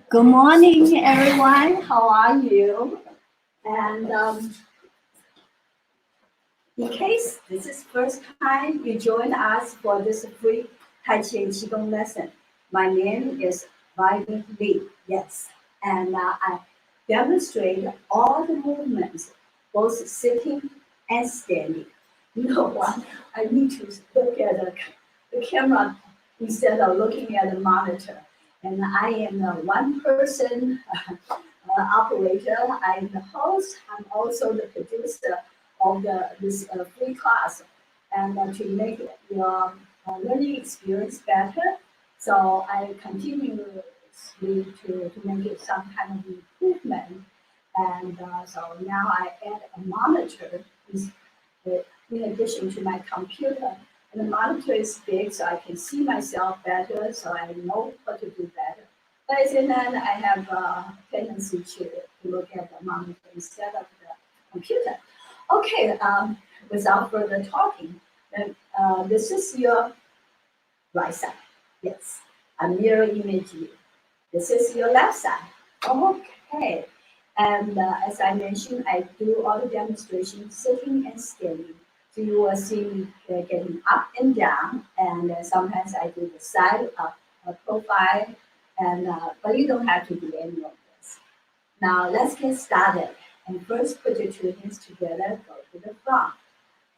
Good morning, everyone. How are you? And in case this is first time you join us for this free taiji and Qigong lesson, my name is Violet Lee. Yes, and I demonstrate all the movements, both sitting and standing. You know what? I need to look at the camera instead of looking at the monitor. And I am a one-person operator. I'm the host. I'm also the producer of this free class, and to make your learning experience better. So I continue to make it some kind of improvement. And so now I add a monitor in addition to my computer. And the monitor is big, so I can see myself better, so I know what to do better. But as in then, I have a tendency to look at the monitor instead of the computer. Okay, without further talking, then, this is your right side. Yes, a mirror image view. This is your left side. Okay. And as I mentioned, I do all the demonstrations sitting and standing. So you will see me getting up and down, and sometimes I do the side profile, and but you don't have to do any of this. Now let's get started. And first, put your two hands together, go to the front,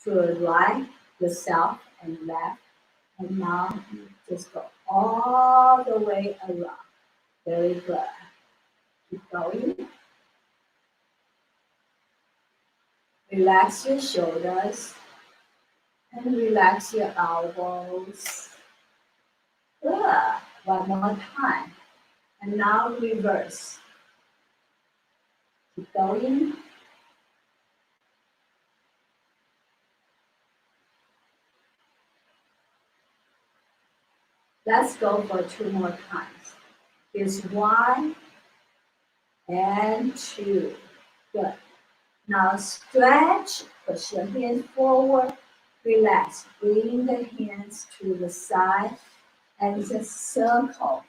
to the right, yourself, and left. And now you just go all the way around. Very good. Keep going. Relax your shoulders and relax your elbows. Good. One more time. And now reverse. Keep going. Let's go for two more times. Here's one and two. Good. Now stretch, push your hands forward, relax. Bring the hands to the side and just circle.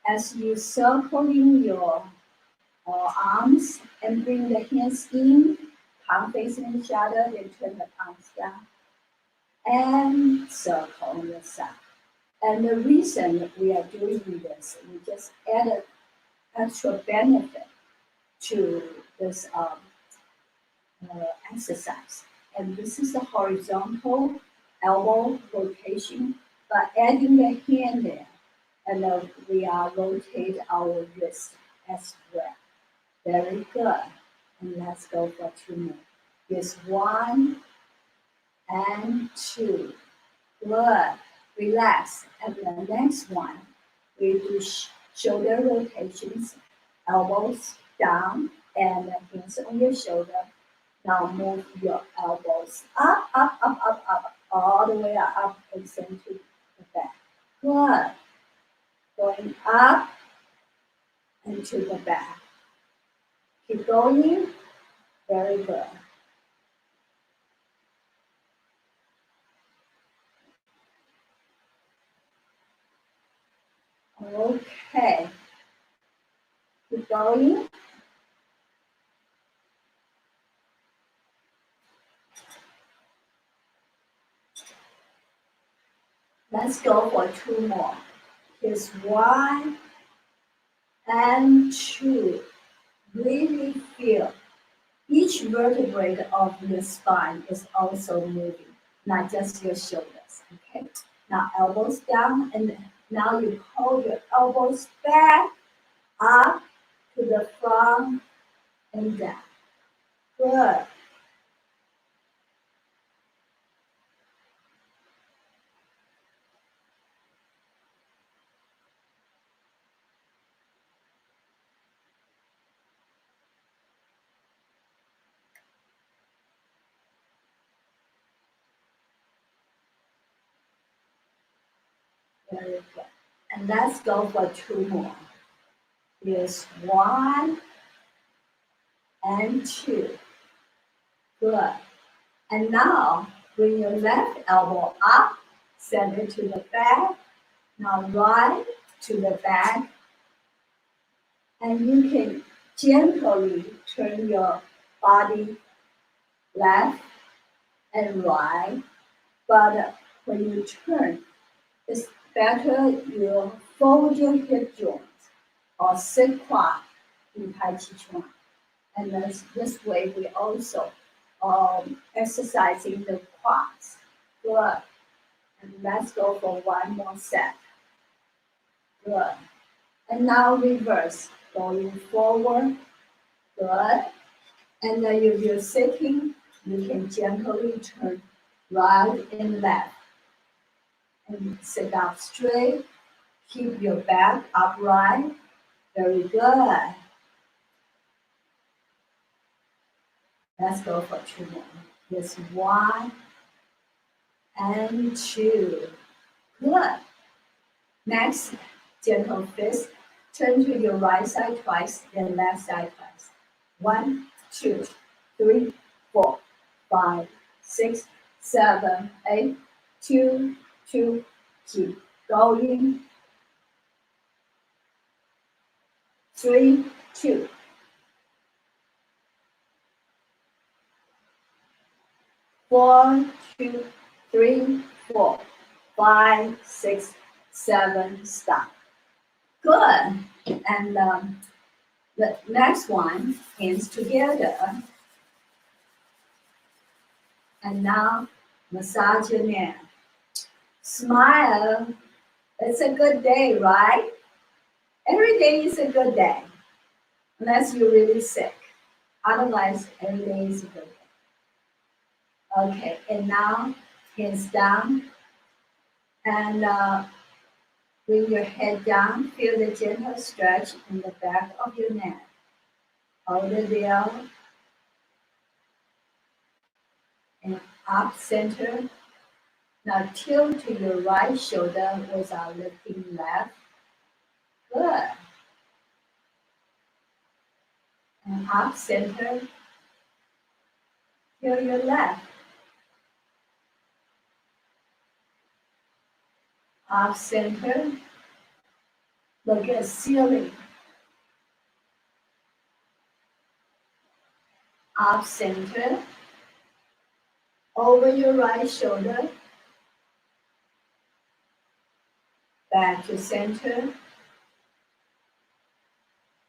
As you circling your arms and bring the hands in, palm facing each other, then turn the palms down and circle on your side. And the reason we are doing this, we just added extra benefit to this exercise. And this is the horizontal elbow rotation, but adding the hand there, and we are rotate our wrist as well. Very good. And let's go for two more. Here's one and two. Good. Relax. And the next one, we do shoulder rotations, elbows down, and hands on your shoulder. Now move your elbows up, up, up, up, up, all the way up and send to the back. Good. Going up and to the back. Keep going. Very good. Okay. Keep going. Let's go for two more. Here's one and two. Really feel each vertebrae of your spine is also moving, not just your shoulders. Okay. Now elbows down, and now you hold your elbows back, up to the front and down. Good. Very good. And let's go for two more. Here's one and two. Good. And now bring your left elbow up, send it to the back. Now right to the back And you can gently turn your body left and right. But when you turn, it's better you fold your hip joints or sit quad in Tai Chi Chuan. And this way we also exercising the quads. Good. And let's go for one more set. Good. And now reverse, going forward. Good. And then if you're sitting, you can gently turn right and left. And sit up straight. Keep your back upright. Very good. Let's go for two more. Here's one and two. Good. Next, gentle fist. Turn to your right side twice, then left side twice. 1, 2, 3, 4, 5, 6, 7, 8, 2, 2. Keep going. 3, 2. 4, 2, 3, 4, 5, 6, 7. Stop. Good. And the next one, hands together. And now massage your neck. Smile. It's a good day, right? Every day is a good day, unless you're really sick. Otherwise, every day is a good day. Okay, and now hands down and bring your head down. Feel the gentle stretch in the back of your neck. Hold it down and up center. Now tilt to your right shoulder without lifting left. Good. And up center. Tilt your left. Up center. Look at ceiling. Up center. Over your right shoulder. Back to center.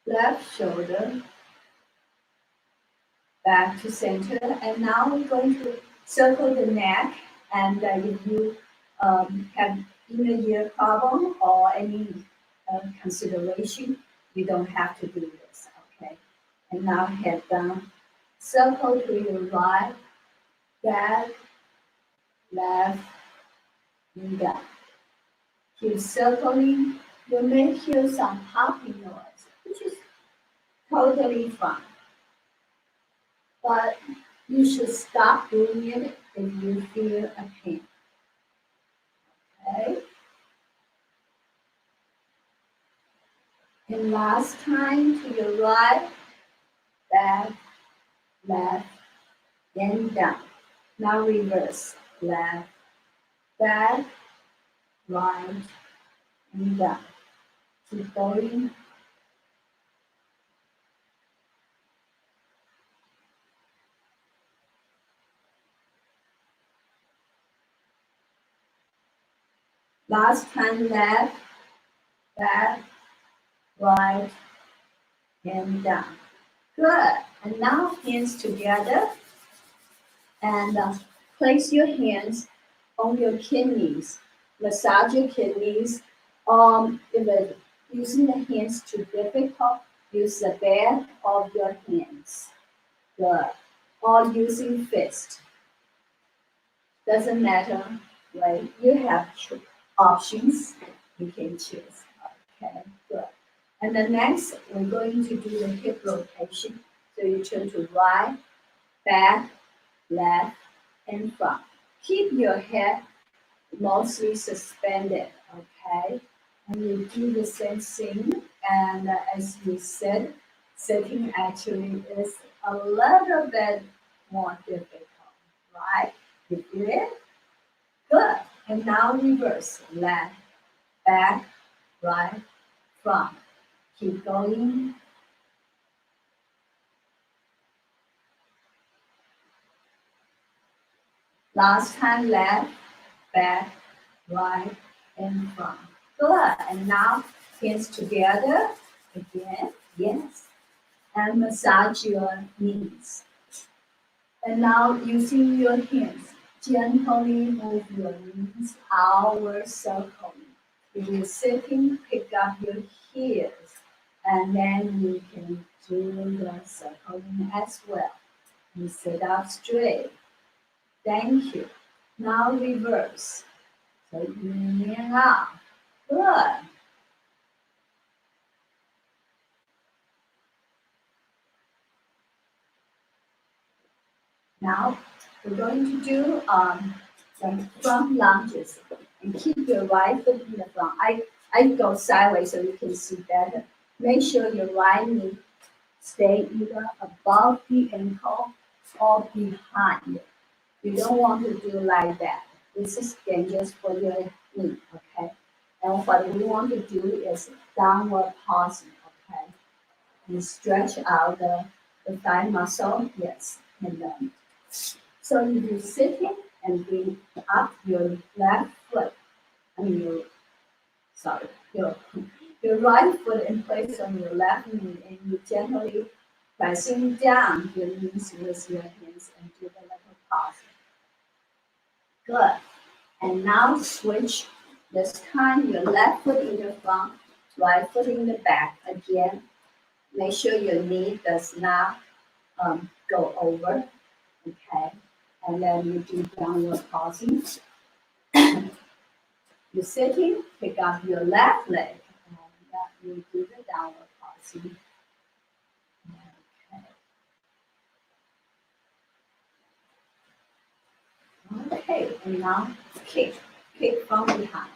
Left shoulder. Back to center. And now we're going to circle the neck. And if you have inner ear problem or any consideration, you don't have to do this, okay? And now head down. Circle to your right, back, left, and down. Keep circling. You may hear some popping noise, which is totally fine. But you should stop doing it if you feel a pain. Okay? And last time to your right, back, left, then down. Now reverse. Left, back, right, and down. Keep going. Last time left, back, right, and down. Good. And now hands together and place your hands on your kidneys. Massage your kidneys. If using the hands too difficult, use the back of your hands. Good. Or using fist. Doesn't matter, right? You have options. You can choose. Okay, good. And the next, we're going to do the hip rotation. So you turn to right, back, left, and front. Keep your head mostly suspended, okay? And you do the same thing. And as you said, sitting actually is a little bit more difficult, right? You feel it? Good. And now reverse. Left, back, right, front. Keep going. Last time left, back, right, and front. Good. And now hands together again. Yes. And massage your knees. And now using your hands, gently move your knees outward circling. If you're sitting, pick up your heels. And then you can do the circling as well. You sit up straight. Thank you. Now reverse. So in and out. Good. Now we're going to do some front lunges and keep your right foot in the front. I go sideways so you can see better. Make sure your right knee stay either above the ankle or behind it. You don't want to do like that. This is dangerous for your knee, okay? And what we want to do is downward pausing, okay? You stretch out the thigh muscle, yes, and so if you're sitting and bring up your left foot, I mean your your right foot in place on your left knee, and you gently pressing down your knees with your hands and do the little pause. Good. And now switch. This time your left foot in the front, right foot in the back. Again, make sure your knee does not go over. Okay. And then you do downward pausing. You're sitting, pick up your left leg, and you do the downward pausing. Okay, and now kick from behind.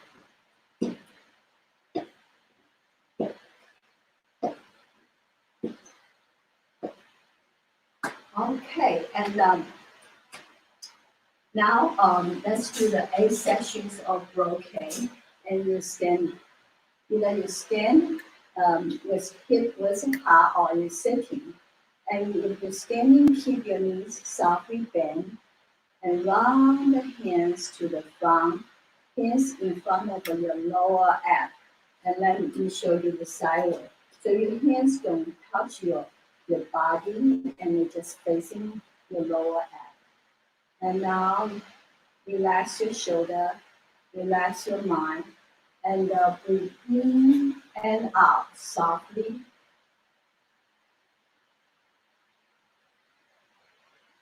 Okay, and now let's do the 8 sections of brocade. And you stand, either you stand with hip width apart or you're sitting. And if you're standing, keep your knees softly bent and round the hands to the front, hands in front of your lower abs. And let me show you the side way. So your hands don't touch your body and you're just facing your lower abs. And now relax your shoulder, relax your mind, and breathe in and out softly.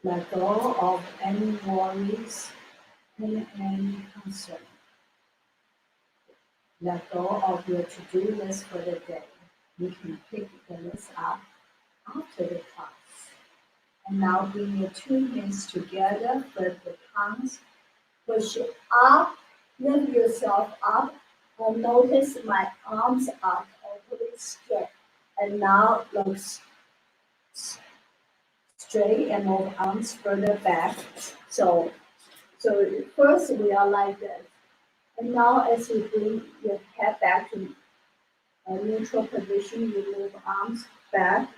Let go of any worries and any concern. Let go of your to-do list for the day. You can pick the list up after the class. And now bring your 2 hands together, flip the palms, push it up, lift yourself up, and notice my arms are totally straight. And now look straight and move arms further back. So first we are like this. And now as you bring your head back to a neutral position, you move arms back.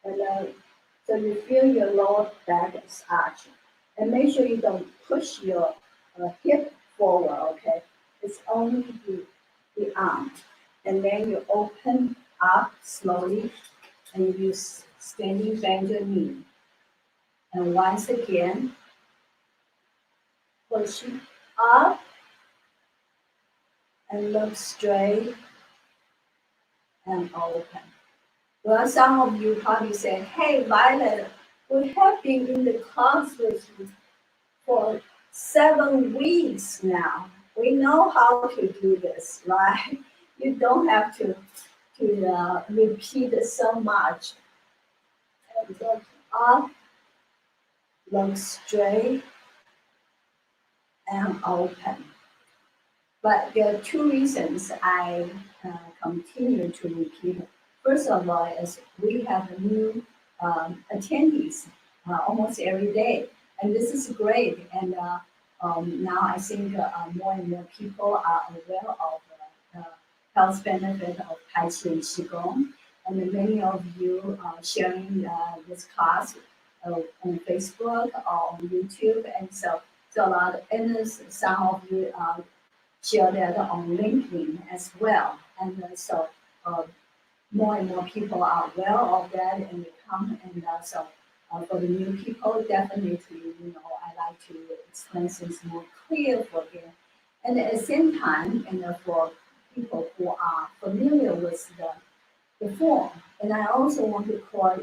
And so you feel your lower back is arching. And make sure you don't push your hip forward, okay? It's only the arm. And then you open up slowly and you standing bend your knee. And once again, push up and look straight and open. Well, some of you probably say, hey, Violet, we have been in the class with you for 7 weeks now. We know how to do this, right? You don't have to repeat it so much. And look up, look straight, and open. But there are 2 reasons I continue to repeat it. First of all, is we have new attendees almost every day, and this is great. And now I think more and more people are aware of health benefit of Tai Chi and Qigong. And many of you are sharing this class on Facebook or on YouTube. And so a lot, and some of you share that on LinkedIn as well. And so more and more people are aware of that and they come. And so for the new people, definitely, I like to explain things more clear for them. And at the same time, for people who are familiar with the form, and I also want to call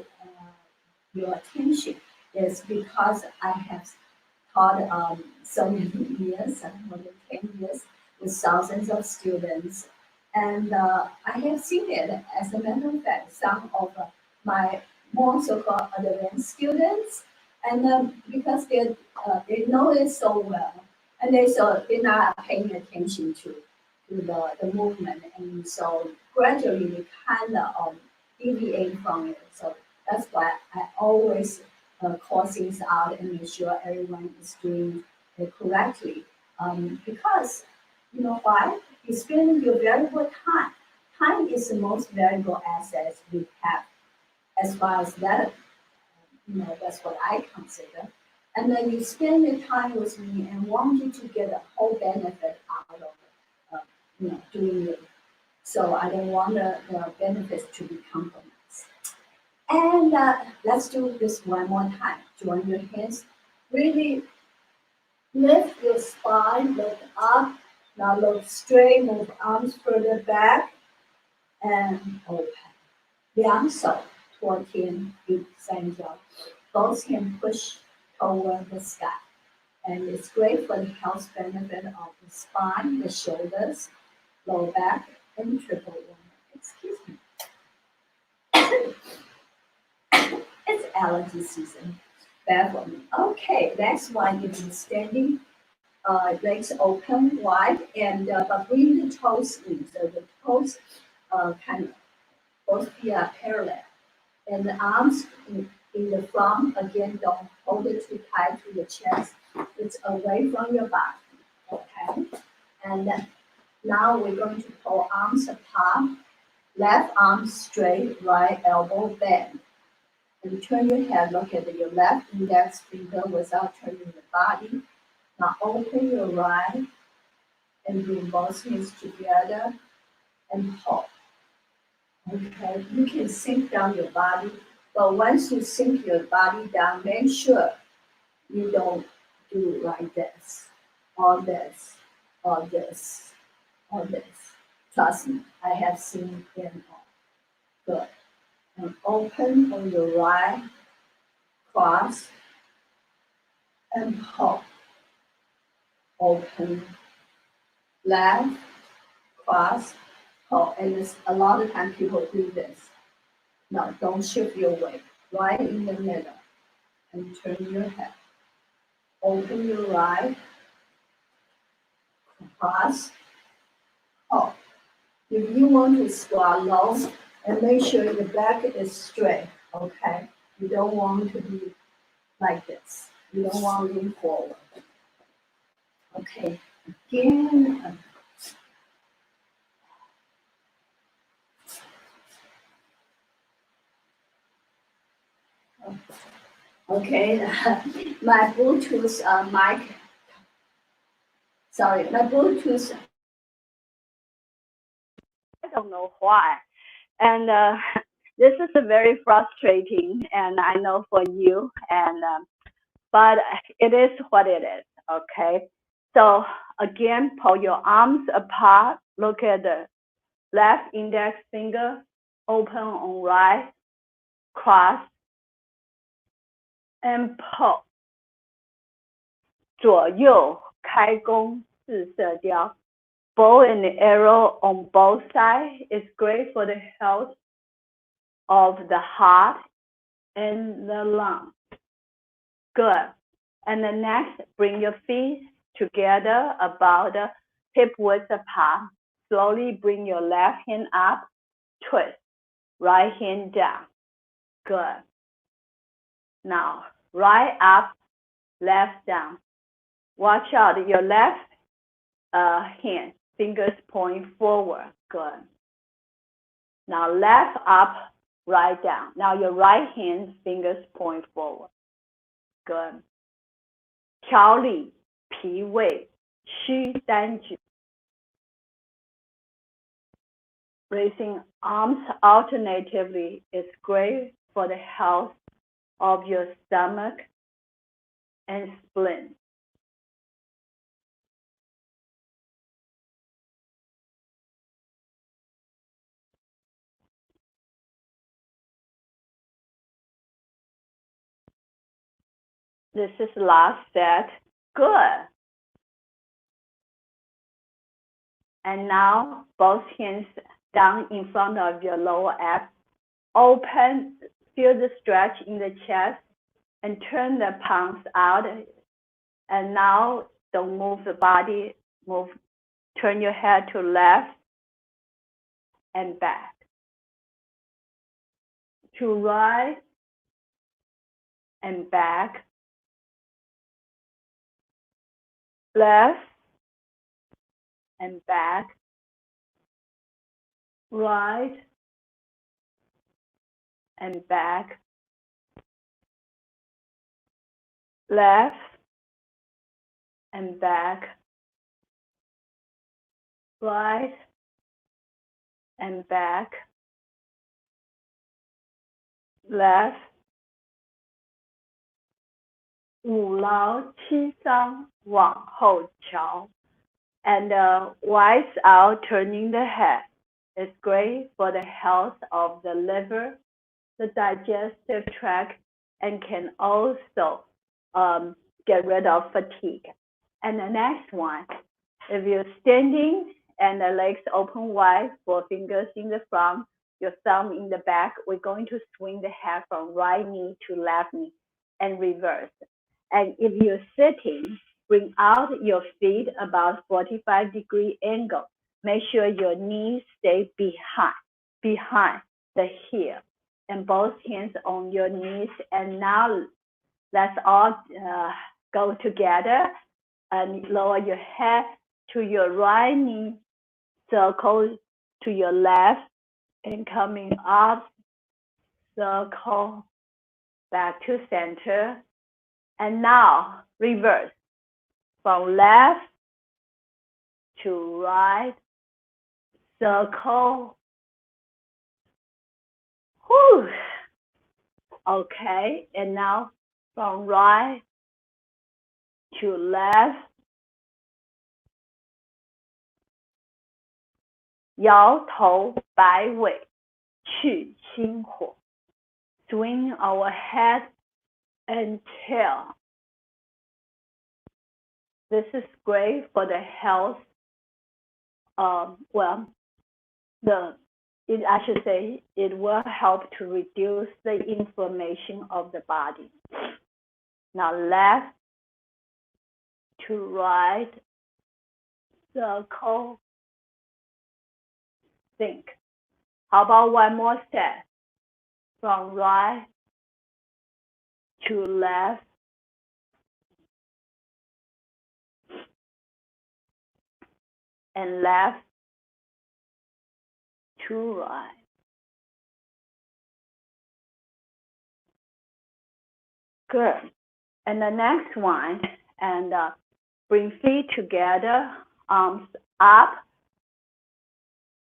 your attention is because I have taught so many years, more than 10 years, with thousands of students. And I have seen it, as a matter of fact, some of my more so-called advanced students, and because they know it so well, and they're not paying attention to the movement, and so gradually they kind of deviate from it. So that's why I always call things out and make sure everyone is doing it correctly. Because you know why? You spend your valuable time. Time is the most valuable asset we have. As far as that, that's what I consider. And then you spend the time with me and want you to get a whole benefit out of doing it. So I don't want the benefits to be compromised. And let's do this one more time. Join your hands. Really lift your spine, look up. Now look straight, move arms further back and open. 两手托天第三角 both hands push toward the sky. And it's great for the health benefit of the spine, the shoulders, lower back, and triple one. Excuse me. It's allergy season. Bad for me. Okay, next one is standing, legs open wide, and but bring the toes in. So the toes kind of both feet are parallel, and the arms in the front. Again, don't hold it too tight to the chest. It's away from your body. Okay, and now we're going to pull arms apart. Left arm straight, right elbow bend. And turn your head, look at your left index finger without turning the body. Now open your right and bring both hands together and pull. Okay, you can sink down your body, but once you sink your body down, make sure you don't do like this, or this, or this, or this. Trust me, I have seen them all. Good. And open on your right, cross, and pull. Open, left, cross, pull. And a lot of times people do this. Now, don't shift your weight. Right in the middle. And turn your head. Open your right, cross, pull. If you want to squat low, and make sure your back is straight, okay? You don't want to be like this. You don't want to lean forward. Okay, again. Okay, my Bluetooth mic, sorry, my Bluetooth, I don't know why. And this is very frustrating, and I know for you, and but it is what it is, okay? So again, pull your arms apart, look at the left index finger, open on right, cross, and pull. 左右开弓四射雕 bow and arrow on both sides is great for the health of the heart and the lung. Good. And then next, bring your feet together about hip width apart. Slowly bring your left hand up, twist. Right hand down. Good. Now, right up, left down. Watch out, your left hand, fingers point forward. Good. Now left up, right down. Now your right hand fingers point forward. Good. 调理脾胃虚单指. Raising arms alternatively is great for the health of your stomach and spleen. This is last set. Good. And now both hands down in front of your lower abs. Open, feel the stretch in the chest, and turn the palms out. And now don't move the body. Turn your head to left and back. To right and back. Left and back. Right and back. Left and back. Right and back. Left. 五劳七伤往后调. And wise out turning the head is great for the health of the liver, the digestive tract, and can also get rid of fatigue. And the next one, if you're standing and the legs open wide, 4 fingers in the front, your thumb in the back, we're going to swing the head from right knee to left knee and reverse. And if you're sitting, bring out your feet about 45-degree angle. Make sure your knees stay behind the heel, and both hands on your knees. And now let's all go together and lower your head to your right knee, circle to your left, and coming up, circle back to center. And now reverse from left to right, circle. Whew. Okay, and now from right to left. 摇头摆尾去心火. Swing our head and tail. This is great for the health. I should say it will help to reduce the inflammation of the body. Now left to right, circle, think. How about one more set? From right to left. And left to right. Good. And the next one, and bring feet together, arms up,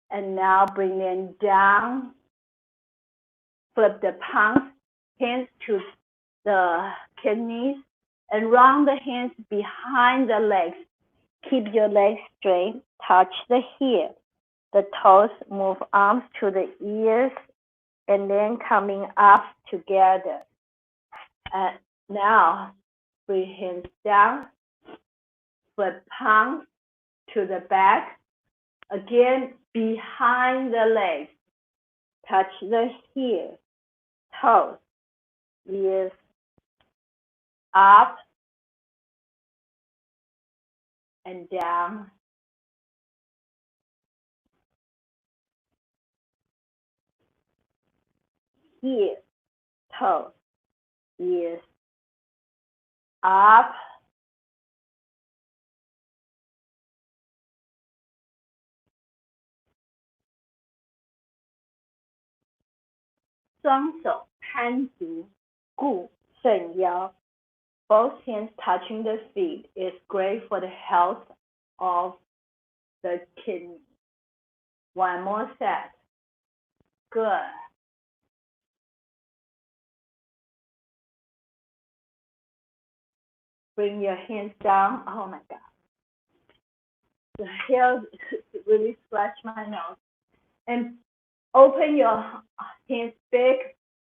and now bring them down. Flip the palms, hands to the kidneys, and round the hands behind the legs. Keep your legs straight, touch the heel. The toes, move arms to the ears, and then coming up together. And now, bring hands down, flip palms to the back. Again, behind the legs. Touch the heel, toes, ears, up, and down. Heel, toes, ears, up, 双手摊足，固肾腰。Both hands touching the feet is great for the health of the kidney. One more set. Good. Bring your hands down. Oh my God. The hair really scratched my nose. And open your hands big,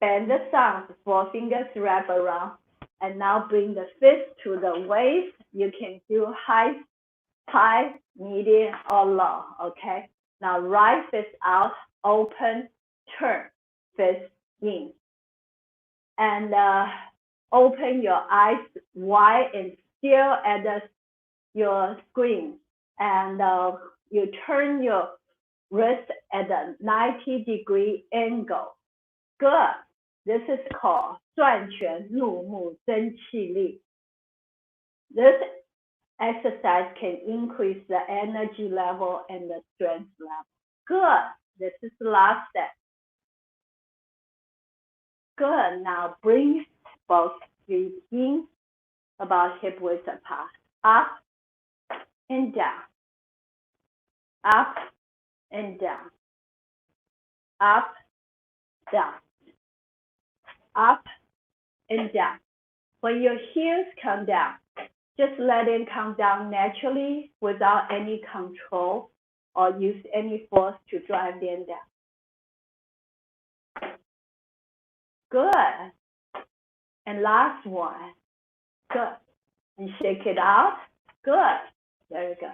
bend the thumbs, 4 fingers wrap around. And now bring the fist to the waist. You can do high, medium, or low, okay? Now right fist out, open, turn, fist in. And open your eyes wide and still at your screen. And you turn your wrist at a 90-degree angle. Good. This is called 转拳入目增气力. This exercise can increase the energy level and the strength level. Good. This is the last step. Good. Now bring both feet in, about hip width apart. Up and down. Up and down. Up, down. Up and down. When your heels come down, just let them come down naturally without any control or use any force to drive them down. Good. And last one. Good. And shake it out. Good. There you go.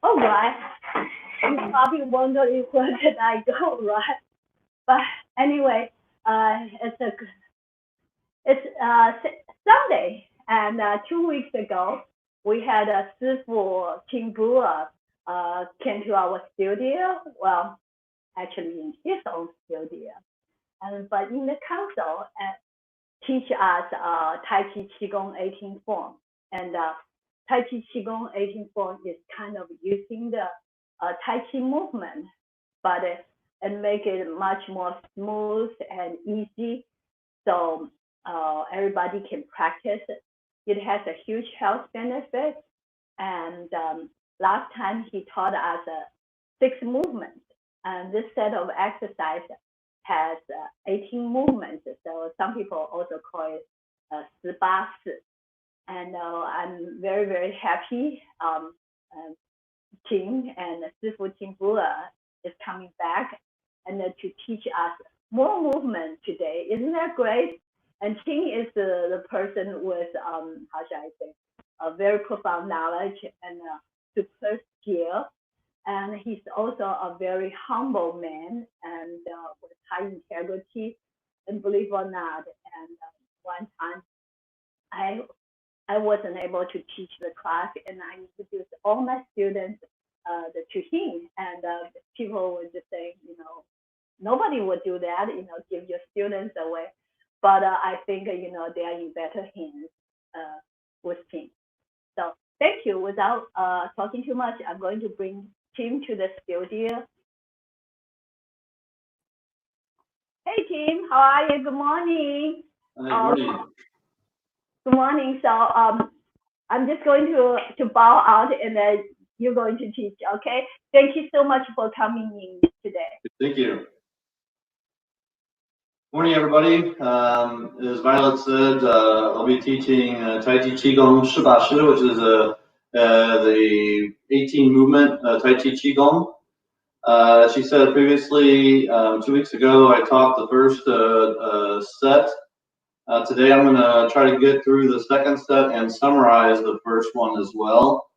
All right. You're probably wondering where did I go, right? But anyway, it's Sunday, and 2 weeks ago we had a Sifu Qingbu came to our studio. Well, actually in his own studio, but in the council teach us taiji Qigong 18 form, and taiji Qigong 18 form is kind of using the tai chi movement, but and make it much more smooth and easy, so everybody can practice it. It has a huge health benefit, and last time he taught us 6 movements, and this set of exercise has 18 movements, so some people also call it 18式. And I'm very, very happy Ting and Sifu Qingbu is coming back and to teach us more movement today. Isn't that great? And Ting is the person with, how should I say, a very profound knowledge and super skill. And he's also a very humble man and with high integrity. And believe it or not, and one time I wasn't able to teach the class, and I introduced all my students to him, and people were just saying, nobody would do that, give your students away. But I think, they are in better hands with Tim. So thank you. Without talking too much, I'm going to bring Tim to the studio. Hey, Tim, how are you? Good morning. Good morning. Good morning. So I'm just going to bow out, and then you're going to teach, okay? Thank you so much for coming in today. Thank you. Morning, everybody. As Violet said, I'll be teaching taiji Qigong 18式, which is the 18 movement Tai Chi Qigong. She said previously, 2 weeks ago, I taught the first set. Today I'm going to try to get through the second set and summarize the first one as well.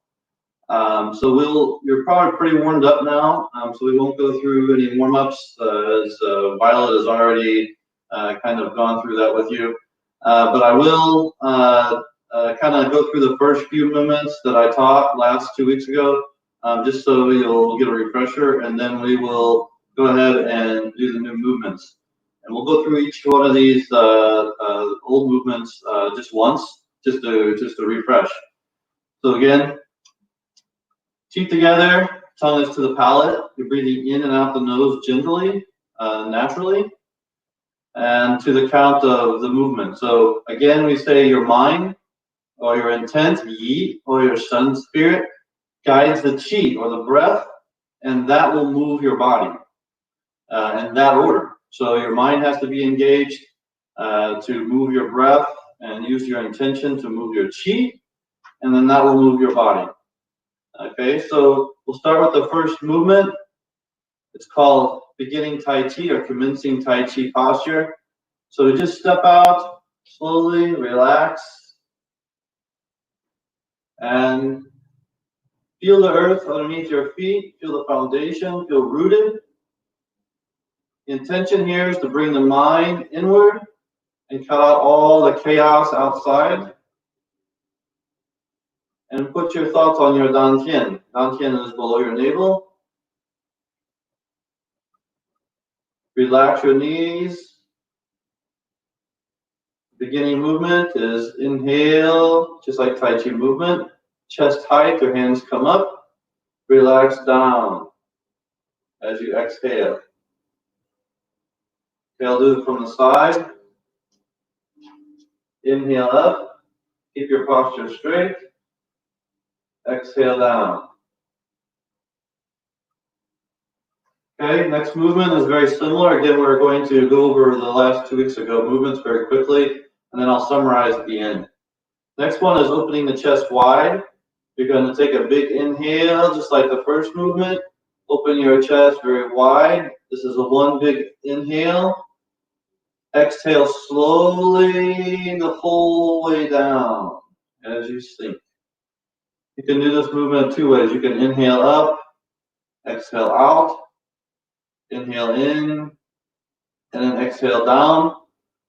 So you're probably pretty warmed up now, so we won't go through any warm-ups as Violet has already kind of gone through that with you. But I will kind of go through the first few movements that I taught last 2 weeks ago, just so you'll get a refresher, and then we will go ahead and do the new movements. And we'll go through each one of these old movements just once, just to refresh. So again, teeth together, tongue is to the palate. You're breathing in and out the nose gently, naturally, and to the count of the movement. So again, we say your mind or your intent, yi, or your sun spirit, guides the chi or the breath, and that will move your body in that order. So your mind has to be engaged to move your breath and use your intention to move your chi, and then that will move your body. Okay, so we'll start with the first movement. It's called beginning Tai Chi or commencing Tai Chi posture. So just step out slowly, relax, and feel the earth underneath your feet, feel the foundation, feel rooted. The intention here is to bring the mind inward and cut out all the chaos outside. And put your thoughts on your dantian. Dantian is below your navel. Relax your knees. Beginning movement is inhale, just like Tai Chi movement. Chest height, your hands come up. Relax down as you exhale. Okay, I'll do it from the side. Inhale up. Keep your posture straight. Exhale down. Okay, next movement is very similar. Again, we're going to go over the last 2 weeks ago movements very quickly, and then I'll summarize at the end. Next one is opening the chest wide. You're going to take a big inhale, just like the first movement. Open your chest very wide. This is a one big inhale. Exhale slowly the whole way down as you sink. You can do this movement 2 ways. You can inhale up, exhale out, inhale in, and then exhale down.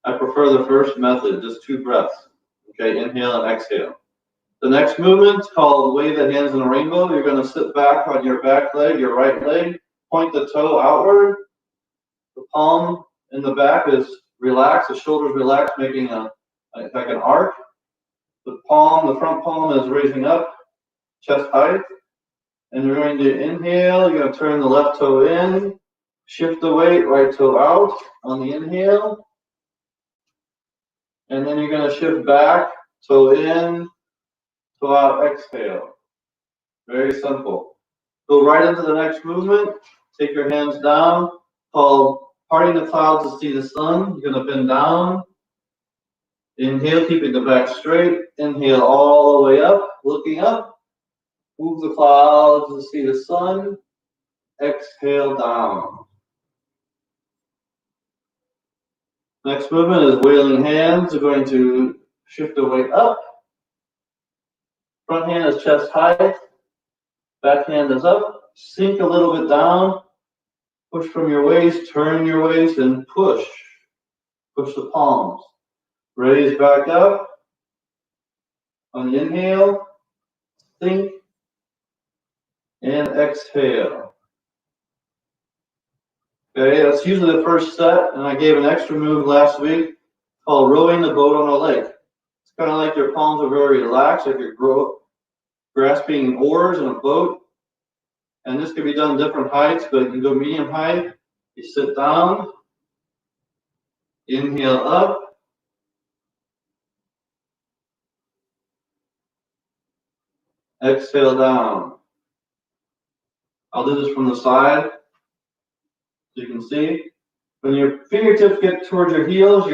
I prefer the first method, just 2 breaths. Okay, inhale and exhale. The next movement is called wave the hands in a rainbow. You're going to sit back on your back leg, your right leg, point the toe outward. The palm in the back is relaxed, the shoulders relaxed, making like an arc. The front palm is raising up, chest height. And you're going to inhale, you're going to turn the left toe in, shift the weight, right toe out on the inhale. And then you're going to shift back, toe in, toe out, exhale. Very simple. Go right into the next movement. Take your hands down, called parting the clouds to see the sun. You're going to bend down. Inhale, keeping the back straight. Inhale all the way up, looking up. Move the clouds to see the sun. Exhale down. Next movement is wailing hands. You're going to shift the weight up. Front hand is chest height. Back hand is up. Sink a little bit down. Push from your waist, turn your waist, and push. Push the palms. Raise back up. On the inhale, sink, and exhale. Okay, that's usually the first set, and I gave an extra move last week called rowing the boat on a lake. It's kind of like your palms are very relaxed, like you're grasping oars in a boat. And this can be done different heights, but you can go medium height. You sit down, inhale up, exhale down. I'll do this from the side so you can see. When your fingertips get towards your heels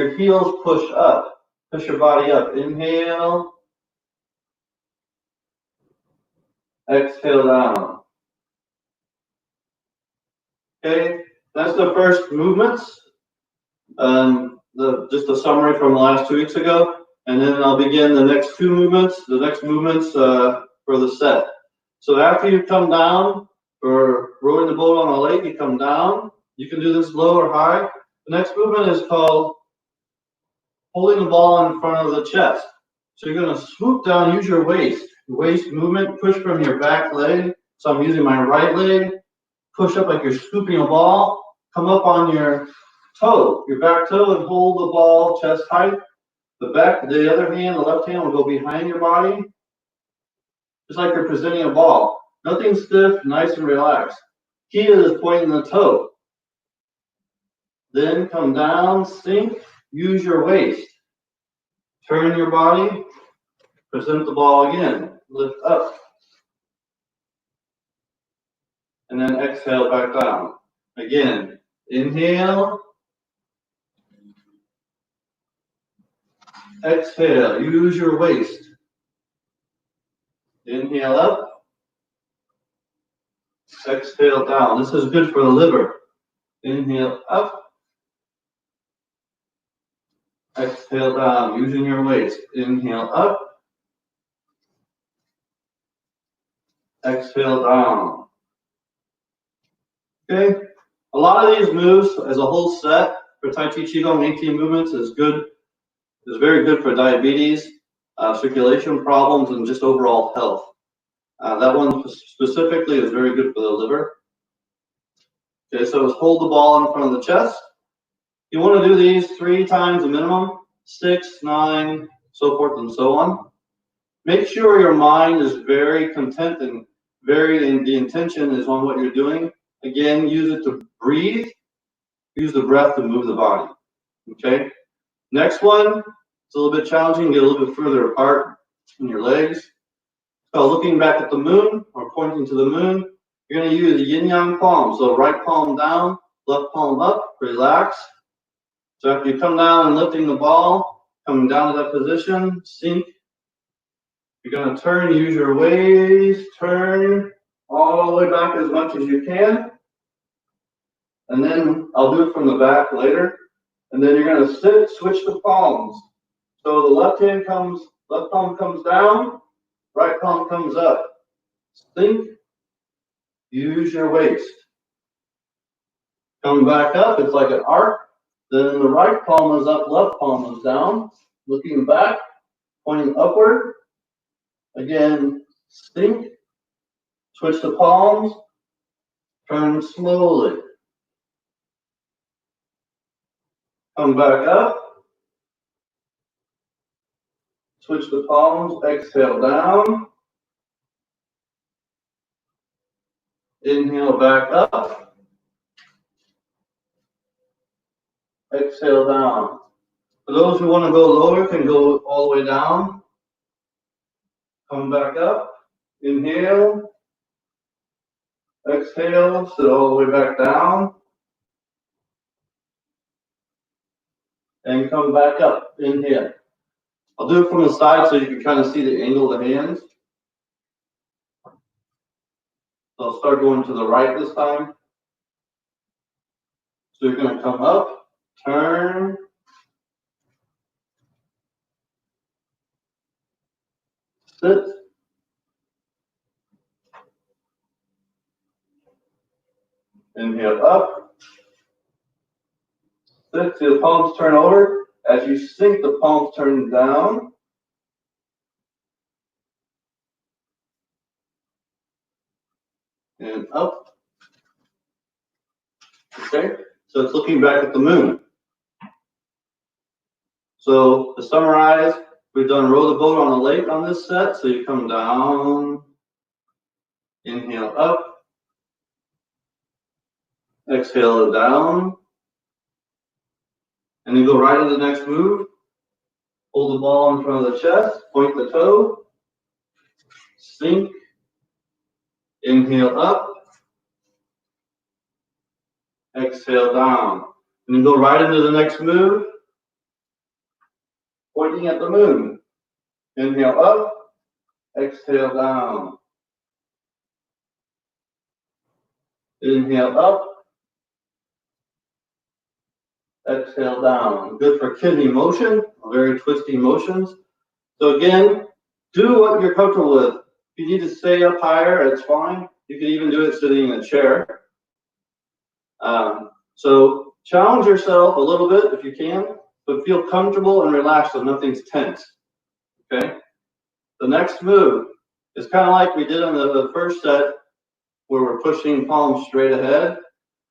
push up. Push your body up. Inhale, exhale down. Okay, that's the first movements. Just a summary from the last 2 weeks ago, and then I'll begin the next 2 movements. The next movements for the set. So after you come down for rowing the boat on a lake, you come down. You can do this low or high. The next movement is called holding the ball in front of the chest. So you're going to swoop down, use your waist movement, push from your back leg. So I'm using my right leg, push up like you're scooping a ball, come up on your toe, your back toe, and hold the ball chest height. The other hand, the left hand will go behind your body, just like you're presenting a ball. Nothing stiff, nice and relaxed. Key is pointing the toe. Then come down, sink, use your waist. Turn your body, present the ball again, lift up. And then exhale back down. Again, inhale. Exhale, use your waist. Inhale up. Exhale down. This is good for the liver. Inhale up. Exhale down, using your waist. Inhale up. Exhale down. Okay. A lot of these moves as a whole set for Tai Chi Qigong 18 movements is good. Is very good for diabetes, circulation problems, and just overall health. That one specifically is very good for the liver. Okay, so it's hold the ball in front of the chest. You want to do these 3 times a minimum, 6, 9, so forth and so on. Make sure your mind is very content and the intention is on what you're doing. Again, use it to breathe. Use the breath to move the body. Okay. Next one, it's a little bit challenging. Get a little bit further apart in your legs. So looking back at the moon or pointing to the moon, you're going to use the yin-yang palm. So right palm down, left palm up, relax. So after you come down and lifting the ball, coming down to that position, sink. You're going to turn, use your waist, turn all the way back as much as you can. And then I'll do it from the back later. And then you're going to sit, switch the palms. So the left palm comes down, right palm comes up. Sink, use your waist. Come back up, it's like an arc. Then the right palm is up, left palm is down. Looking back, pointing upward. Again, sink, switch the palms, turn slowly. Come back up. Switch the palms, exhale down. Inhale back up. Exhale down. For those who want to go lower, can go all the way down. Come back up. Inhale. Exhale, sit all the way back down. And come back up. Inhale. I'll do it from the side so you can kind of see the angle of the hands. So I'll start going to the right this time. So you're going to come up, turn, sit, inhale up, sit till the palms turn over. As you sink, the palms turn down. And up. Okay, so it's looking back at the moon. So to summarize, we've done row the boat on the lake on this set. So you come down, inhale up, exhale down, and then go right into the next move. Hold the ball in front of the chest, point the toe, sink, inhale up, exhale down. And then go right into the next move, pointing at the moon. Inhale up, exhale down. Inhale up, exhale down. Good for kidney motion, very twisty motions. So again, do what you're comfortable with. If you need to stay up higher, it's fine. You can even do it sitting in a chair. So challenge yourself a little bit if you can, but feel comfortable and relaxed so nothing's tense. Okay? The next move is kind of like we did on the first set where we're pushing palms straight ahead,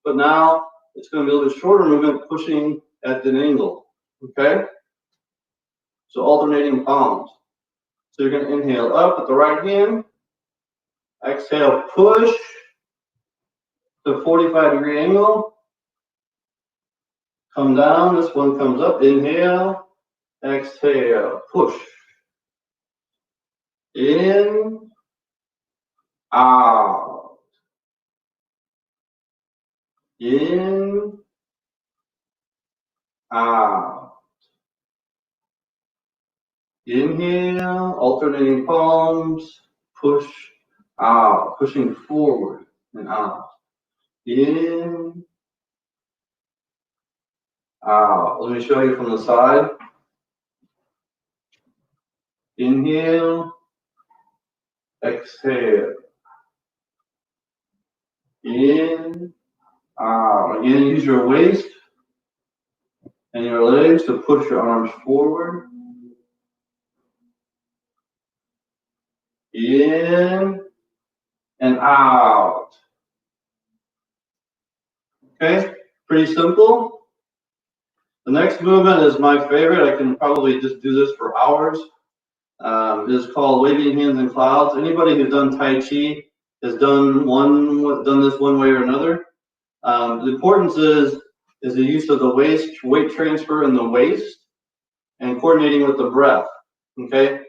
but now it's going to be a little bit shorter movement, pushing at an angle. Okay? So alternating palms. So you're going to inhale up with the right hand. Exhale, push to 45-degree angle. Come down. This one comes up. Inhale. Exhale. Push. In. Out. In. Out. Inhale. Alternating palms. Push. Out. Pushing forward and out. In. Out. Let me show you from the side. Inhale. Exhale. In. Out. Again, use your waist and your legs to push your arms forward. In and out. Okay, pretty simple. The next movement is my favorite. I can probably just do this for hours. It is called waving hands in clouds. Anybody who's done Tai Chi has done this one way or another. The importance is the use of the waist, weight transfer in the waist, and coordinating with the breath. Okay,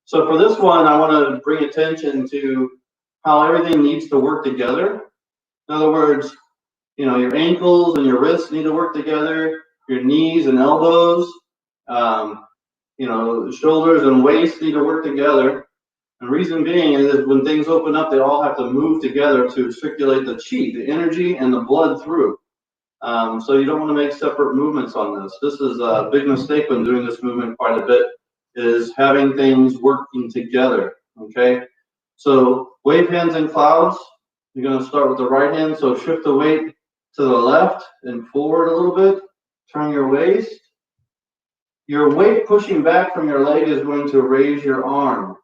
so for this one, I want to bring attention to how everything needs to work together. In other words, you know, your ankles and your wrists need to work together, your knees and elbows, you know, shoulders and waist need to work together. And the reason being is when things open up, they all have to move together to circulate the chi, the energy, and the blood through. So you don't want to make separate movements on this. This is a big mistake when doing this movement quite a bit, is having things working together, okay? So wave hands in clouds. You're going to start with the right hand, so shift the weight to the left and forward a little bit. Turn your waist. Your weight pushing back from your leg is going to raise your arm.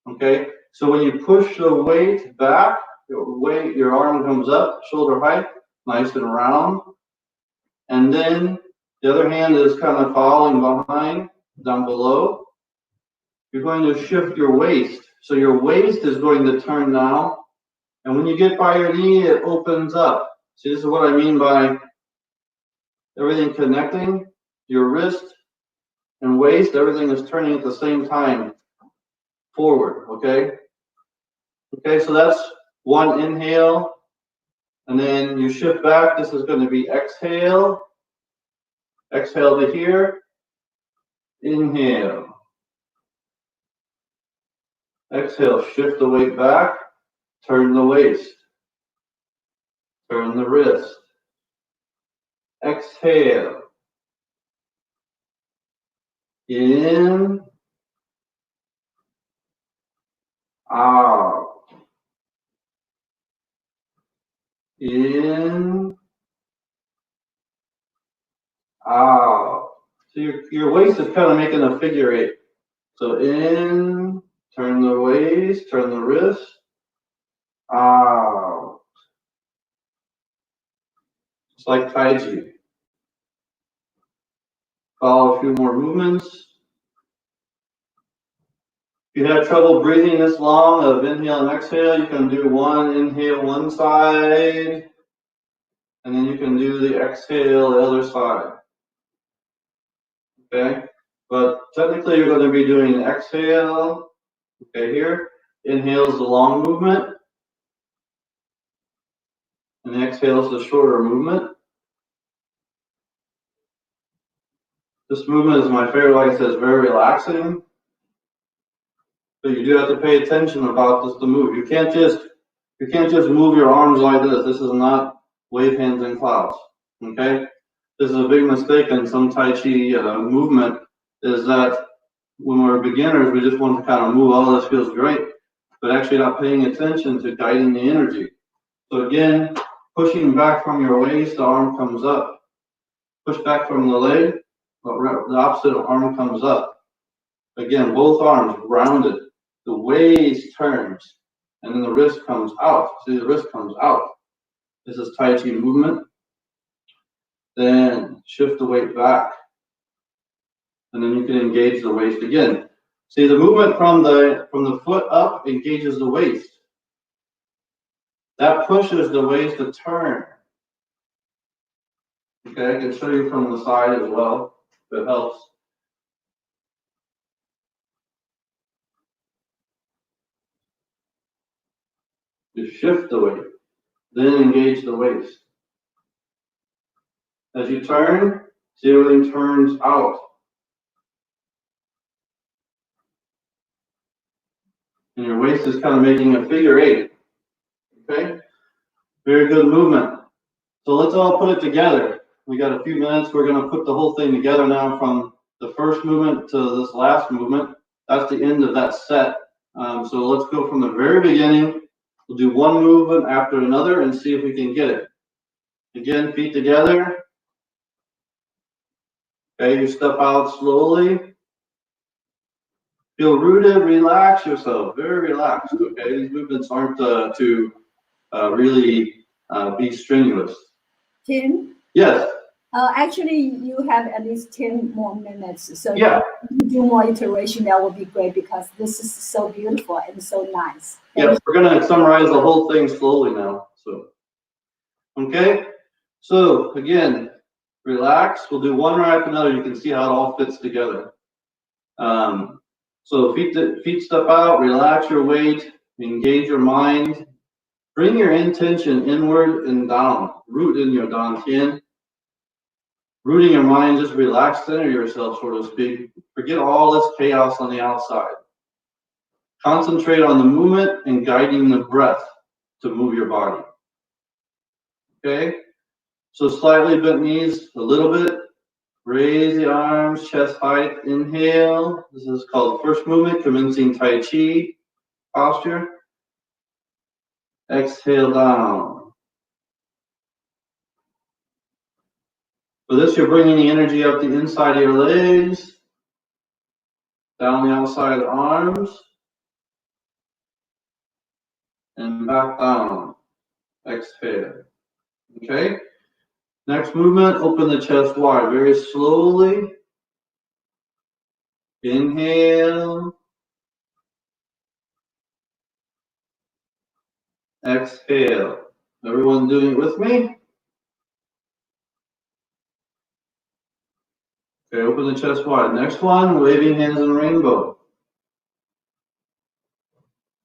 Okay, so when you push the weight back, your arm comes up, shoulder height, nice and round. And then the other hand is kind of following behind, down below. You're going to shift your waist. So your waist is going to turn now. And when you get by your knee, it opens up. See, this is what I mean by everything connecting. Your wrist and waist, everything is turning at the same time forward, okay? Okay, so that's one inhale. And then you shift back. This is going to be exhale. Exhale to here. Inhale. Exhale, shift the weight back. Turn the waist. Turn the wrist. Exhale. In. Out. In. Out. So your waist is kind of making a figure eight. So in, turn the waist, turn the wrist. Out. It's like taiji. Follow a few more movements. If you have trouble breathing this long of inhale and exhale, you can do one inhale one side, and then you can do the exhale the other side. Okay? But technically you're going to be doing exhale, okay, here. Inhale is the long movement, and exhale is the shorter movement. This movement is my favorite, like I said, it's very relaxing. But you do have to pay attention about this to move. You can't just move your arms like this. This is not wave hands in clouds. Okay? This is a big mistake in some Tai Chi movement, is that when we're beginners, we just want to kind of move, oh, this feels great, but actually not paying attention to guiding the energy. So again, pushing back from your waist, the arm comes up. Push back from the leg, the opposite arm comes up. Again, both arms rounded. The waist turns, and then the wrist comes out. See, the wrist comes out. This is Tai Chi movement. Then shift the weight back. And then you can engage the waist again. See, the movement from the foot up engages the waist. That pushes the waist to turn. Okay, I can show you from the side as well, if it helps. You shift the weight, then engage the waist. As you turn, see everything turns out. And your waist is kind of making a figure 8. Okay? Very good movement. So let's all put it together. We got a few minutes. We're going to put the whole thing together now from the first movement to this last movement. That's the end of that set. So let's go from the very beginning. We'll do one movement after another and see if we can get it. Again, feet together. Okay, you step out slowly. Feel rooted, relax yourself, very relaxed, okay? These movements aren't to really be strenuous. Tim? Yes. Actually, you have at least 10 more minutes. So yeah. if you do more iteration, that would be great because this is so beautiful and so nice. Yes, we're going to summarize the whole thing slowly now. So, okay? So, again, relax. We'll do one right after another. You can see how it all fits together. So feet step out, relax your weight, engage your mind. Bring your intention inward and down. Root in your dantian. Rooting your mind, just relax, center yourself, so to speak. Forget all this chaos on the outside. Concentrate on the movement and guiding the breath to move your body. Okay? So slightly bent knees, a little bit. Raise the arms, chest height. Inhale. This is called first movement, commencing Tai Chi posture. Exhale down. For this, you're bringing the energy up the inside of your legs, down the outside of the arms, and back down. Exhale. Okay? Next movement, open the chest wide, very slowly. Inhale. Exhale. Everyone doing it with me? Okay, open the chest wide. Next one, waving hands in rainbow.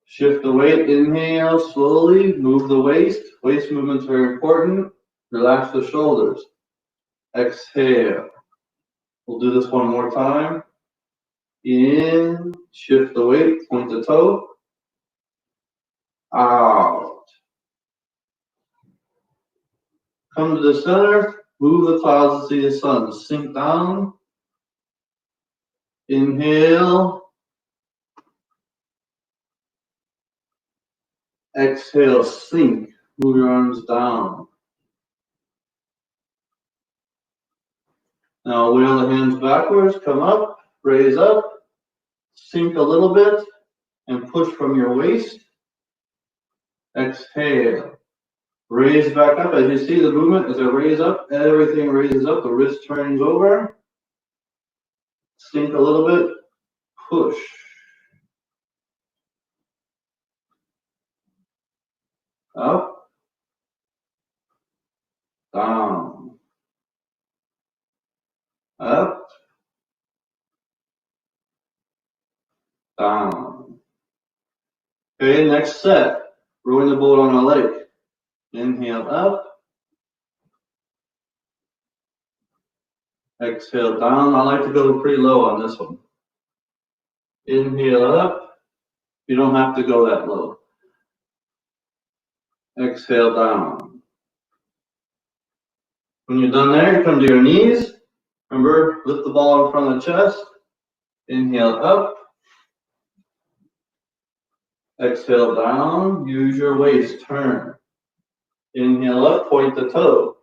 Shift the weight, inhale, slowly, move the waist. Waist movement's very important. Relax the shoulders. Exhale. We'll do this one more time. In, shift the weight, point the toe. Out. Come to the center, move the clouds to see the sun. Sink down. Inhale. Exhale, sink. Move your arms down. Now wheel the hands backwards, come up, raise up, sink a little bit, and push from your waist. Exhale. Raise back up. As you see the movement, as I raise up, everything raises up, the wrist turns over. Sink a little bit, push. Up, down. Up, down. Okay, next set. Rowing the boat on a lake. Inhale up. Exhale down. I like to go pretty low on this one. Inhale up. You don't have to go that low. Exhale down. When you're done there, you come to your knees. Remember, lift the ball in front of the chest. Inhale up. Exhale down. Use your waist. Turn. Inhale up. Point the toe.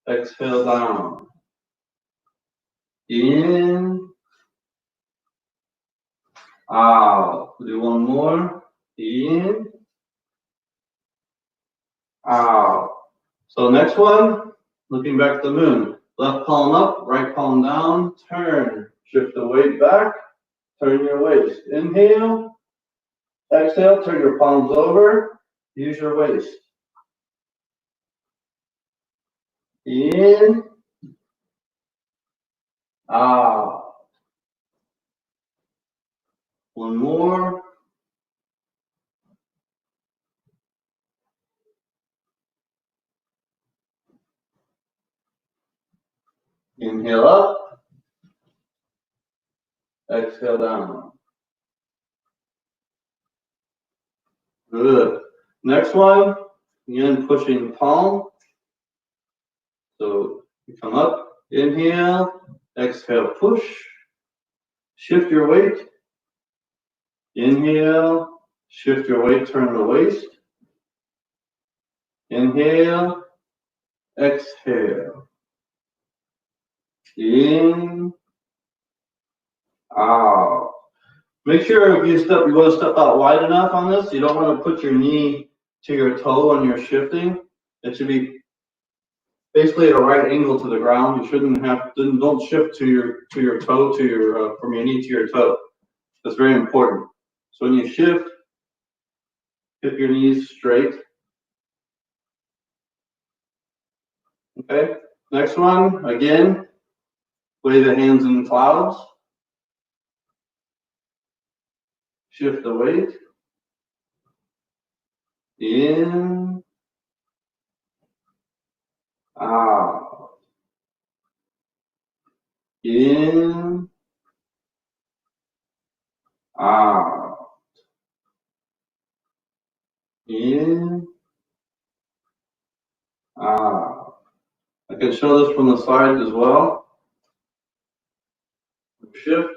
Exhale down. In. Out. Do one more. In. So next one, looking back at the moon. Left palm up, right palm down, turn. Shift the weight back, turn your waist. Inhale, exhale, turn your palms over, use your waist. In, out. One more. Inhale up, exhale down. Good. Next one, again pushing palm. So you come up, inhale, exhale, push. Shift your weight. Inhale, shift your weight, turn the waist. Inhale, exhale. In, out. Make sure if you want to step out wide enough on this. You don't want to put your knee to your toe when you're shifting. It should be basically at a right angle to the ground. You shouldn't don't shift to your toe, from your knee to your toe. That's very important. So when you shift, keep your knees straight. Okay. Next one, again, wave the hands in clouds. Shift the weight. In, out. In, out. In, out. I can show this from the side as well. Shift.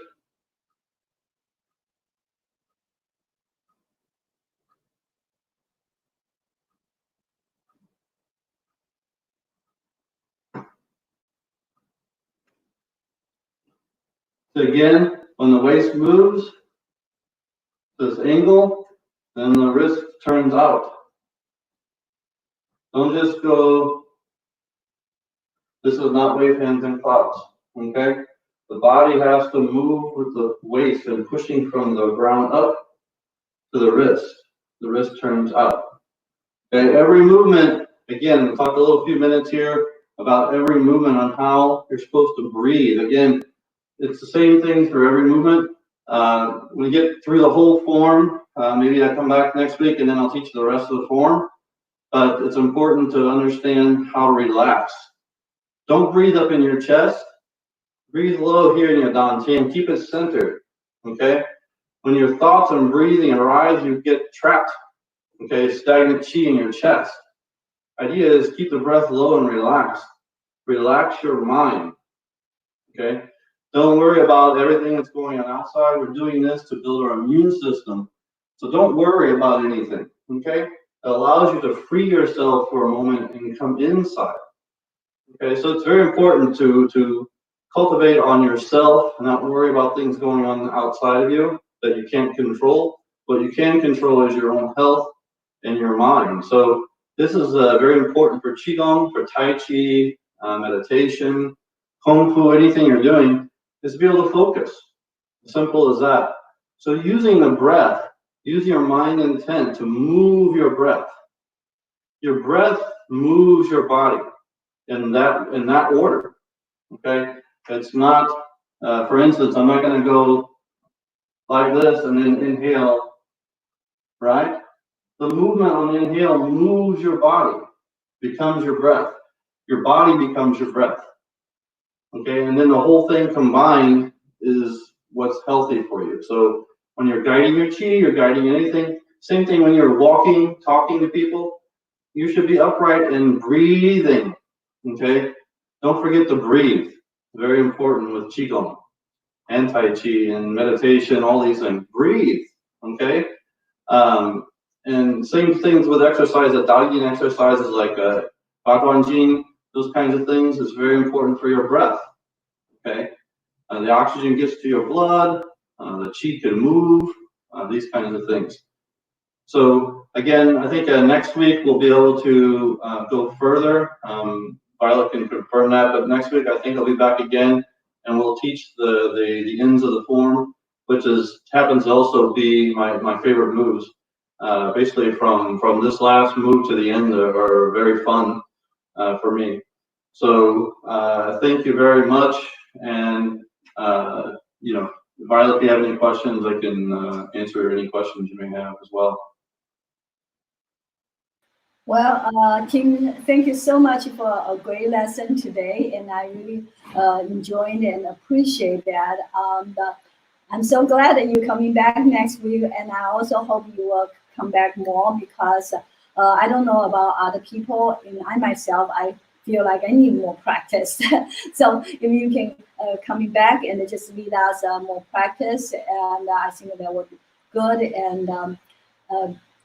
So again, when the waist moves, this angle, then the wrist turns out. Don't just go, this is not wave hands in clouds, okay? The body has to move with the waist and pushing from the ground up to the wrist. The wrist turns out. Okay, every movement, again, we'll talk a few minutes here about every movement on how you're supposed to breathe. Again, it's the same thing for every movement. We get through the whole form. Maybe I come back next week and then I'll teach the rest of the form. But it's important to understand how to relax. Don't breathe up in your chest. Breathe low here in your dantian. Keep it centered. Okay. When your thoughts and breathing arise, you get trapped. Okay, stagnant chi in your chest. Idea is keep the breath low and relaxed. Relax your mind. Okay. Don't worry about everything that's going on outside. We're doing this to build our immune system. So don't worry about anything. Okay. It allows you to free yourself for a moment and come inside. Okay, so it's very important to cultivate on yourself, not worry about things going on outside of you that you can't control. What you can control is your own health and your mind. So this is very important for Qigong, for Tai Chi, meditation, Kung Fu, anything you're doing, is to be able to focus. Simple as that. So using the breath, use your mind intent to move your breath. Your breath moves your body in that order. Okay, it's not. For instance, I'm not going to go like this and then inhale. Right? The movement on the inhale moves your body, becomes your breath. Your body becomes your breath. Okay, and then the whole thing combined is what's healthy for you. So when you're guiding your chi, you're guiding anything. Same thing when you're walking, talking to people. You should be upright and breathing. Okay, don't forget to breathe. Very important with Qigong and Tai Chi and meditation, all these things. Breathe. Okay. And same things with exercise, the taiji exercises like Jin, those kinds of things is very important for your breath. Okay, the oxygen gets to your blood, the chi can move, these kinds of things. So again, I think next week we'll be able to go further. Violet can confirm that, but next week I think I'll be back again, and we'll teach the ends of the form, which happens to also be my favorite moves. Basically, from this last move to the end are very fun for me. So thank you very much, and Violet, if you have any questions, I can answer any questions you may have as well. Well, Tim, thank you so much for a great lesson today, and I really enjoyed and appreciate that. I'm so glad that you're coming back next week, and I also hope you will come back more because I don't know about other people, and I myself, I feel like I need more practice. So if you can coming back and just lead us more practice, and I think that would be good. And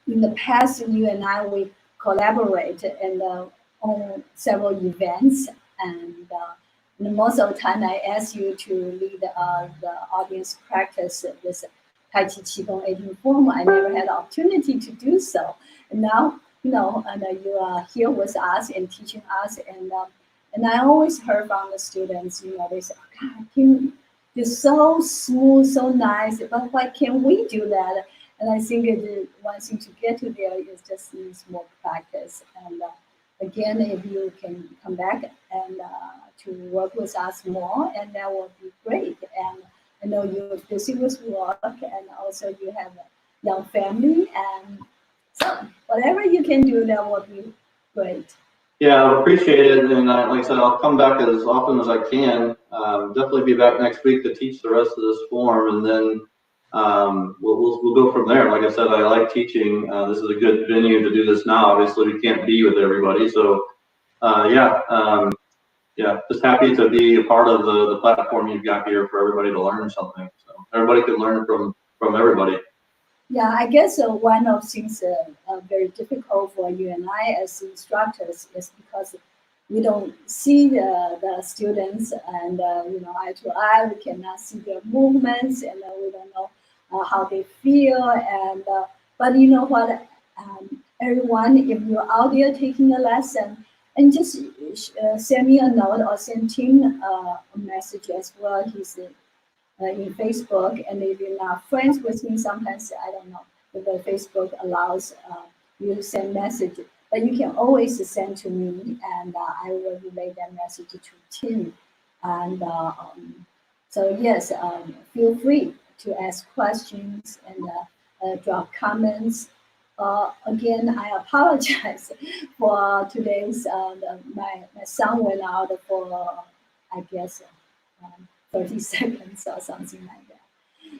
in the past, you and I, we collaborate and on several events, and most of the time I ask you to lead the audience practice this Tai Chi Qigong 18 form. I never had the opportunity to do so, and now and you are here with us and teaching us, and I always heard from the students, they say, oh, God, you're so smooth, so nice, but why can't we do that? And I think one thing to get to there is just needs more practice. And again, if you can come back and to work with us more, and that will be great. And I know you're busy with work, and also you have a young family, and so whatever you can do, that will be great. Yeah, I appreciate it, and like I said, I'll come back as often as I can. Definitely be back next week to teach the rest of this form, and then we'll go from there. Like I said, I like teaching. This is a good venue to do this now. Obviously, we can't be with everybody, so yeah, just happy to be a part of the platform you've got here for everybody to learn something. So everybody can learn from everybody. Yeah, I guess one of things very difficult for you and I as instructors is because we don't see the students, and eye to eye, we cannot see their movements, and we don't know how they feel. And but you know what, everyone, if you're out there taking a lesson, and just send me a note or send Tim a message as well. He's in Facebook, and if you're not friends with me, sometimes I don't know if the Facebook allows you to send message, but you can always send to me, and I will relay that message to Tim. And so yes, feel free to ask questions and drop comments. Again, I apologize for today's. My sound went out for, I guess, 30 seconds or something like that.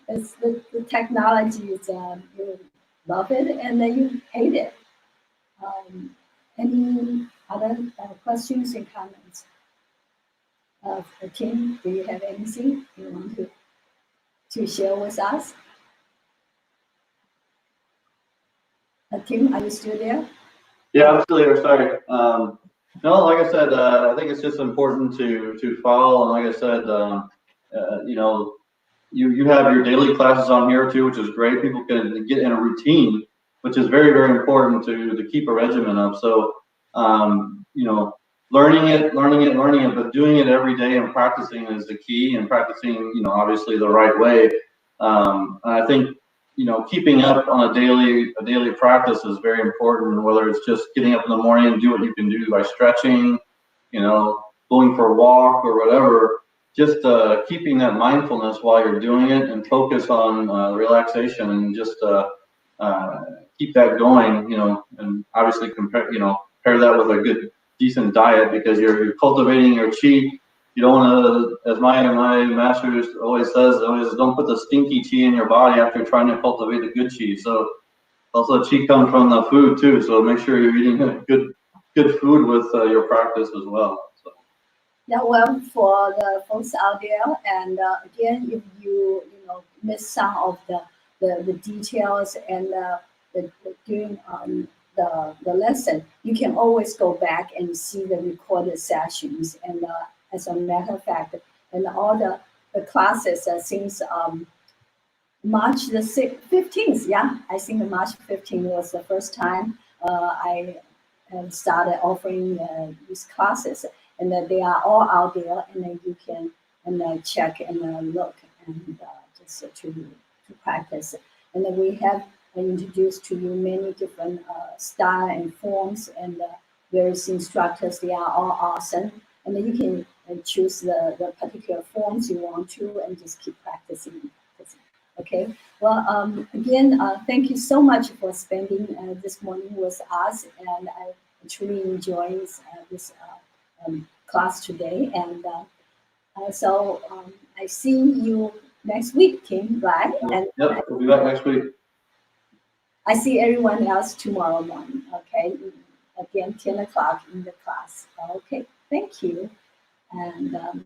It's the technology is you love it and then you hate it. Any other questions and comments? Tim, do you have anything you want to share with us? Tim, are you still there? Yeah, I'm still here. Sorry. No, like I said, I think it's just important to follow. And like I said, you have your daily classes on here too, which is great. People can get in a routine, which is very, very important to keep a regimen of. So, learning it, but doing it every day and practicing is the key, and practicing, obviously the right way. And I think, keeping up on a daily practice is very important, whether it's just getting up in the morning and do what you can do by stretching, going for a walk or whatever. Just keeping that mindfulness while you're doing it, and focus on relaxation, and just keep that going, and obviously pair that with a good, decent diet, because you're cultivating your chi. You don't want to, as my master always says, don't put the stinky chi in your body after you're trying to cultivate the good chi. So also chi comes from the food too. So make sure you're eating good food with your practice as well. So. Yeah, well, for the folks out there, and again, if you miss some of the details and during the lesson, you can always go back and see the recorded sessions. And as a matter of fact, and all the classes since March the 15th, yeah, I think March 15th was the first time I started offering these classes, and they are all out there, and then you can check and look and just to practice. And then we have introduced to you many different style and forms, and various instructors. They are all awesome, and then you can choose the particular forms you want to, and just keep practicing. Okay. Well, again, thank you so much for spending this morning with us, and I truly enjoyed this class today. And so I see you next week, Tim, right? And Yep, we'll be back next week. I see everyone else tomorrow morning. Okay. Again, 10 o'clock in the class. Okay. Thank you. And